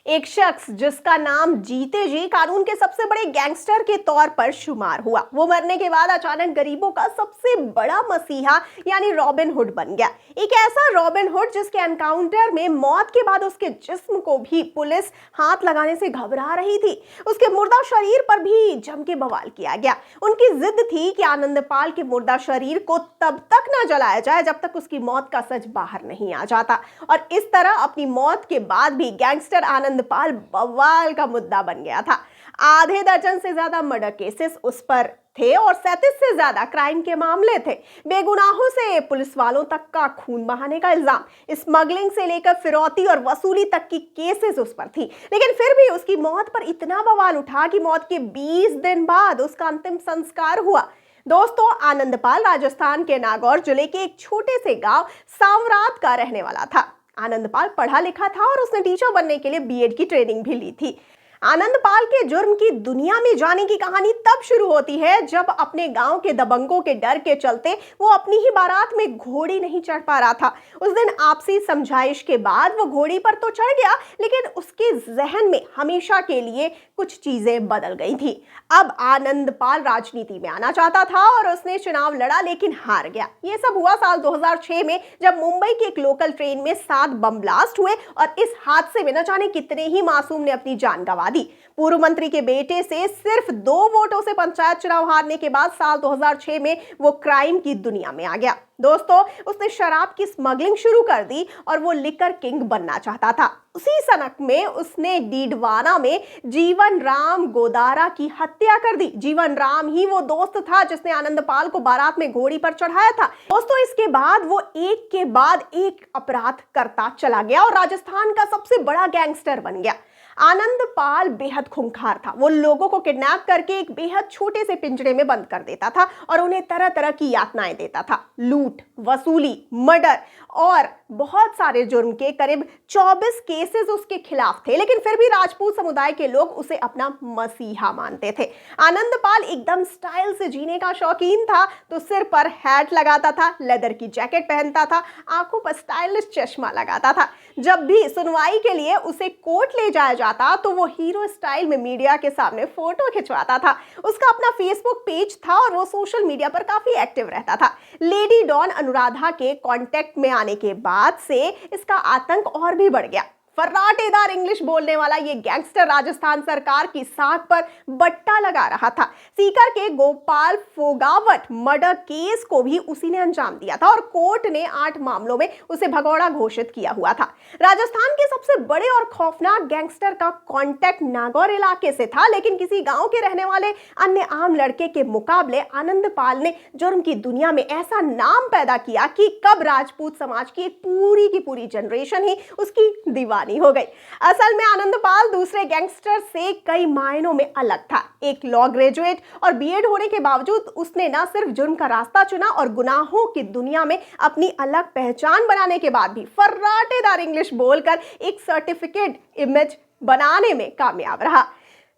एक शख्स जिसका नाम जीते जी कानून के सबसे बड़े गैंगस्टर के तौर पर शुमार हुआ, वो मरने के बाद अचानक गरीबों का सबसे बड़ा मसीहा यानी रॉबिन हुड बन गया। एक ऐसा रॉबिन हुड जिसके एनकाउंटर में मौत के बाद उसके जिस्म को भी पुलिस हाथ लगाने से घबरा रही थी। उसके मुर्दा शरीर पर भी जम के बवाल किया गया। उनकी जिद थी कि आनंदपाल के मुर्दा शरीर को तब तक न जलाया जाए जब तक उसकी मौत का सच बाहर नहीं आ जाता। और इस तरह अपनी मौत के बाद भी गैंगस्टर आनंदपाल बवाल का मुद्दा बन गया था। आधे दर्जन से ज्यादा मर्डर केसेस उस पर थे और 37 से ज्यादा क्राइम के मामले थे। बेगुनाहों से पुलिस वालों तक का खून बहाने का इल्जाम, स्मगलिंग से लेकर फिरौती और वसूली तक की केसेस उस पर थी। लेकिन फिर भी उसकी मौत पर इतना बवाल उठा कि मौत के 20 दिन बाद उसका अंतिम संस्कार हुआ। दोस्तों, आनंदपाल राजस्थान के नागौर जिले के एक छोटे से गांव सांवरात का रहने वाला था। आनंदपाल पढ़ा लिखा था और उसने टीचर बनने के लिए बीएड की ट्रेनिंग भी ली थी। आनंदपाल के जुर्म की दुनिया में जाने की कहानी तब शुरू होती है जब अपने गांव के दबंगों के डर के चलते वो अपनी ही बारात में घोड़ी नहीं चढ़ पा रहा था। उस दिन आपसी समझाइश के बाद वो घोड़ी पर तो चढ़ गया, लेकिन उसके जहन में हमेशा के लिए कुछ चीजें बदल गई थी। अब आनंदपाल राजनीति में आना चाहता था और उसने चुनाव लड़ा, लेकिन हार गया। ये सब हुआ साल 2006 में, जब मुंबई की एक लोकल ट्रेन में 7 बम ब्लास्ट हुए और इस हादसे में न जाने कितने ही मासूम ने अपनी जान गंवा दी। पूर्व मंत्री के बेटे से सिर्फ 2 वोटों से पंचायत चुनाव हारने के बाद साल 2006 में वो क्राइम की दुनिया में आ गया। दोस्तों, उसने शराब की स्मगलिंग शुरू कर दी और वो लिकर किंग बनना चाहता था। उसी सनक में उसने डीडवाना में जीवन राम गोदारा की हत्या कर दी। जीवन राम ही वो दोस्त था जिसने आनंदपाल को बारात में घोड़ी पर चढ़ाया था। दोस्तों, इसके बाद वो एक के बाद एक अपराध करता चला गया और राजस्थान का सबसे बड़ा गैंगस्टर बन गया। आनंदपाल बेहद खूंखार था। वो लोगों को किडनैप करके एक बेहद छोटे से पिंजरे में बंद कर देता था और उन्हें तरह तरह की यातनाएं देता था। लूट, वसूली, मर्डर और बहुत सारे जुर्म के करीब 24 केसेस उसके खिलाफ थे, लेकिन फिर भी राजपूत समुदाय के लोग उसे अपना मसीहा मानते थे। आनंदपाल एकदम स्टाइल से जीने का शौकीन था, तो सिर पर हैट लगाता था, लेदर की जैकेट पहनता था, आंखों पर स्टाइलिश चश्मा लगाता था। जब भी सुनवाई के लिए उसे कोर्ट ले जाया जाता तो वो हीरो स्टाइल में मीडिया के सामने फोटो खिंचवाता था। उसका अपना फेसबुक पेज था और वो सोशल मीडिया पर काफी एक्टिव रहता था। लेडी डॉन अनुराधा के कांटेक्ट में आने के बाद से इसका आतंक और भी बढ़ गया। फर्राटेदार इंग्लिश बोलने वाला ये गैंगस्टर राजस्थान सरकार की साख पर बट्टा लगा रहा था। सीकर के गोपाल फोगावट मर्डर केस को भी उसी ने अंजाम दिया था और कोर्ट ने 8 मामलों में उसे भगौड़ा घोषित किया हुआ था। राजस्थान के सबसे बड़े और खौफनाक गैंगस्टर का कांटेक्ट नागौर इलाके से था, लेकिन किसी गांव के रहने वाले अन्य आम लड़के के मुकाबले आनंदपाल ने जुर्म की दुनिया में ऐसा नाम पैदा किया कि कब राजपूत समाज की एक पूरी जनरेशन ही उसकी दीवानी हो गई। असल में आनंदपाल दूसरे गैंगस्टर से कई मायनों में अलग था। एक लॉ ग्रेजुएट और बीएड होने के बावजूद उसने न सिर्फ जुर्म का रास्ता चुना और गुनाहों की दुनिया में अपनी अलग पहचान बनाने के बाद भी फर्राटेदार इंग्लिश बोलकर एक सर्टिफिकेट इमेज बनाने में कामयाब रहा।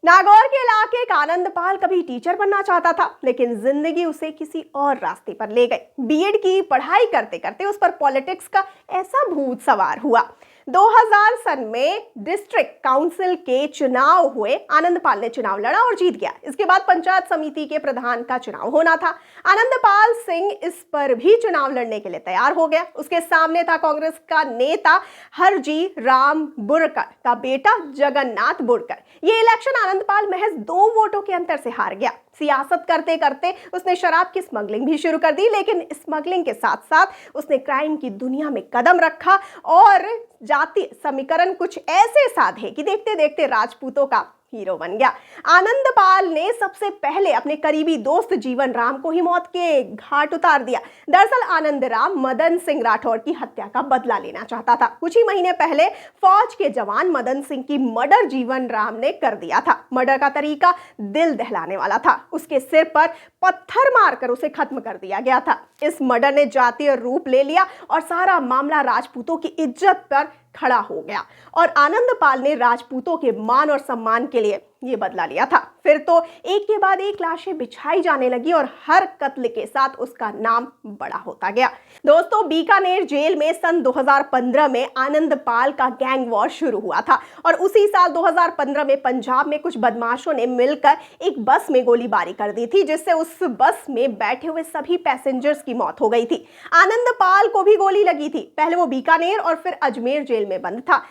नागौर के इलाके का आनंदपाल कभी टीचर बनना चाहता था, लेकिन जिंदगी उसे किसी और रास्ते पर ले गई। बीएड की पढ़ाई करते करते उस पर पॉलिटिक्स का ऐसा भूत सवार हुआ। 2000 सन में डिस्ट्रिक्ट काउंसिल के चुनाव हुए। आनंदपाल ने चुनाव लड़ा और जीत गया। इसके बाद पंचायत समिति के प्रधान का चुनाव होना था। आनंदपाल सिंह इस पर भी चुनाव लड़ने के लिए तैयार हो गया। उसके सामने था कांग्रेस का नेता हरजी राम बुरकर का बेटा जगन्नाथ बुरकर। ये इलेक्शन आनंदपाल महज 2 वोटों के अंतर से हार गया। सियासत करते करते उसने शराब की स्मगलिंग भी शुरू कर दी, लेकिन स्मगलिंग के साथ साथ उसने क्राइम की दुनिया में कदम रखा और जाति समीकरण कुछ ऐसे साधे कि देखते देखते राजपूतों का हीरो बन गया। आनंदपाल ने सबसे पहले अपने करीबी दोस्त जीवन राम को ही मौत के घाट उतार दिया। दरअसल आनंद राम मदन सिंह राठौर की हत्या का बदला लेना चाहता था। कुछ ही महीने पहले फौज के जवान मदन सिंह की मर्डर जीवन राम ने कर दिया था। मर्डर का तरीका दिल दहलाने वाला था। उसके सिर पर पत्थर मारकर उसे खत्म कर दिया गया था। इस मर्डर ने जातीय रूप ले लिया और सारा मामला राजपूतों की इज्जत पर खड़ा हो गया और आनंदपाल ने राजपूतों के मान और सम्मान के लिए ये बदला लिया था। फिर तो एक के बाद एक लाशें बिछाई जाने लगी और हर कत्ल के साथ उसका नाम बड़ा होता गया। दोस्तों, बीकानेर जेल में सन 2015 में आनंदपाल का गैंग वॉर शुरू हुआ था और उसी साल 2015 में पंजाब में कुछ बदमाशों ने मिलकर एक बस में गोलीबारी कर दी थी, जिससे उस बस में बैठे हुए सभी पैसेंजर्स की मौत हो गई थी। आनंदपाल को भी गोली लगी थी। पहले वो बीकानेर और फिर अजमेर जेल में बंद था।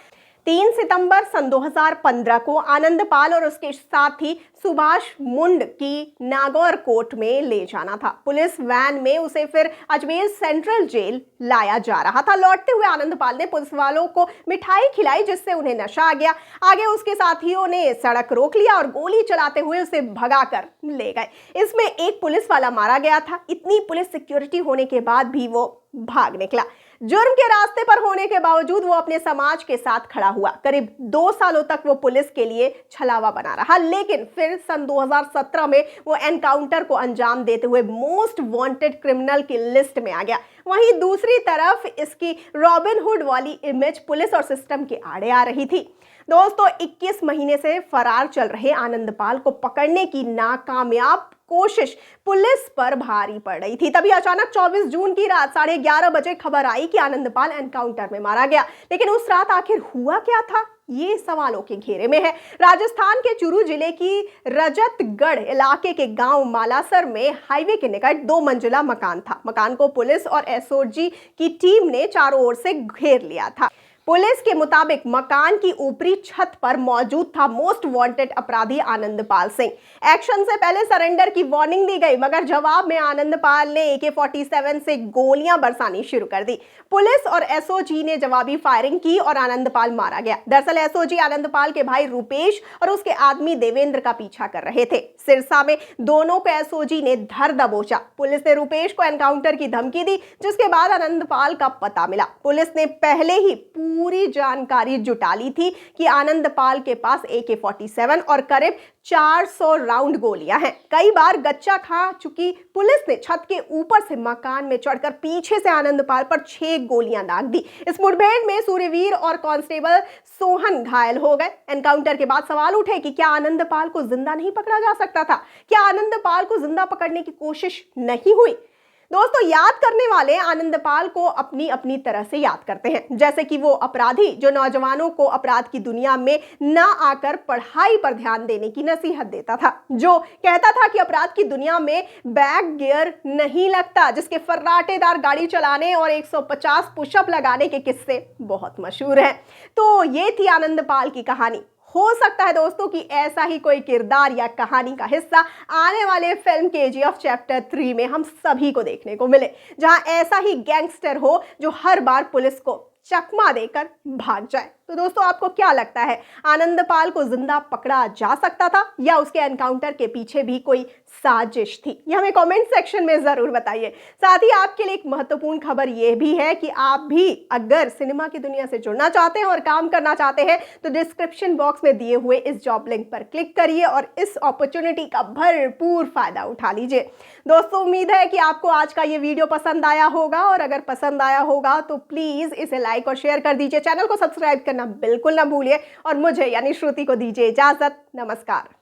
3 सितंबर सन 2015 को आनंदपाल और उसके साथी सुभाष मुंड की नागौर कोर्ट में ले जाना था। पुलिस वैन में उसे फिर अजमेर सेंट्रल जेल लाया जा रहा था। लौटते हुए आनंदपाल ने पुलिस वालों को मिठाई खिलाई, जिससे उन्हें नशा आ गया। आगे उसके साथियों ने सड़क रोक लिया और गोली चलाते हुए उसे भगाकर ले गए। इसमें एक पुलिस वाला मारा गया था। इतनी पुलिस सिक्योरिटी होने के बाद भी वो भाग निकला। जुर्म के रास्ते पर होने के बावजूद वो अपने समाज के साथ खड़ा हुआ। करीब 2 सालों तक वो पुलिस के लिए छलावा बना रहा, लेकिन फिर सन 2017 में वो एनकाउंटर को अंजाम देते हुए मोस्ट वांटेड क्रिमिनल की लिस्ट में आ गया। वहीं दूसरी तरफ इसकी रॉबिन हुड वाली इमेज पुलिस और सिस्टम के आड़े आ रही थी। दोस्तों, 21 महीने से फरार चल रहे आनंदपाल को पकड़ने की नाकामयाब कोशिश पुलिस पर भारी पड़ रही थी। तभी अचानक 24 जून की रात 11:30 बजे खबर आई कि आनंदपाल एनकाउंटर में मारा गया। लेकिन उस रात आखिर हुआ क्या था, ये सवालों के घेरे में है। राजस्थान के चुरू जिले की रजतगढ़ इलाके के गांव मालासर में हाईवे के निकट 2 मंजिला मकान था। मकान को पुलिस और एसओजी की टीम ने चारों ओर से घेर लिया था। पुलिस के मुताबिक मकान की ऊपरी छत पर मौजूद था मोस्ट वांटेड अपराधी आनंदपाल सिंह। एक्शन से पहले सरेंडर की वार्निंग दी गई, मगर जवाब में आनंदपाल ने AK-47 से गोलियां बरसानी शुरू कर दी। पुलिस और एसओजी ने जवाबी फायरिंग की और आनंदपाल मारा गया। दरअसल एसओजी आनंदपाल के भाई रूपेश और उसके आदमी देवेंद्र का पीछा कर रहे थे। सिरसा में दोनों को एसओजी ने धर दबोचा। पुलिस ने रूपेश को एनकाउंटर की धमकी दी, जिसके बाद आनंदपाल का पता मिला। पुलिस ने पहले ही पूरी जानकारी जुटा ली थी कि आनंदपाल के पास AK-47 और करीब 400 राउंड गोलियां हैं। कई बार गच्चा खा चुकी पुलिस ने छत के ऊपर से मकान में चढ़कर पीछे से आनंदपाल पर 6 गोलियां दाग दी। इस मुठभेड़ में सूर्यवीर और कांस्टेबल सोहन घायल हो गए। एनकाउंटर के बाद सवाल उठे कि क्या आनंदपाल को जिंदा नहीं पकड़ा जा सकता था? क्या आनंदपाल को जिंदा पकड़ने की कोशिश नहीं हुई? दोस्तों, याद करने वाले आनंदपाल को अपनी अपनी तरह से याद करते हैं। जैसे कि वो अपराधी जो नौजवानों को अपराध की दुनिया में ना आकर पढ़ाई पर ध्यान देने की नसीहत देता था, जो कहता था कि अपराध की दुनिया में बैक गियर नहीं लगता, जिसके फर्राटेदार गाड़ी चलाने और 150 पुशअप लगाने के किस्से बहुत मशहूर हैं। तो ये थी आनंदपाल की कहानी। हो सकता है दोस्तों कि ऐसा ही कोई किरदार या कहानी का हिस्सा आने वाले फिल्म KGF चैप्टर 3 में हम सभी को देखने को मिले, जहां ऐसा ही गैंगस्टर हो जो हर बार पुलिस को चकमा देकर भाग जाए। तो दोस्तों, आपको क्या लगता है, आनंदपाल को जिंदा पकड़ा जा सकता था या उसके एनकाउंटर के पीछे भी कोई साजिश थी? ये हमें कमेंट सेक्शन में जरूर बताइए। साथ ही आपके लिए एक महत्वपूर्ण खबर यह भी है कि आप भी अगर सिनेमा की दुनिया से जुड़ना चाहते हैं और काम करना चाहते हैं तो डिस्क्रिप्शन बॉक्स में दिए हुए इस जॉब लिंक पर क्लिक करिए और इस अपॉर्चुनिटी का भरपूर फायदा उठा लीजिए। दोस्तों, उम्मीद है कि आपको आज का ये वीडियो पसंद आया होगा, और अगर पसंद आया होगा तो प्लीज इसे लाइक और शेयर कर दीजिए। चैनल को सब्सक्राइब करना बिल्कुल ना भूलिए और मुझे यानी श्रुति को दीजिए इजाजत। नमस्कार।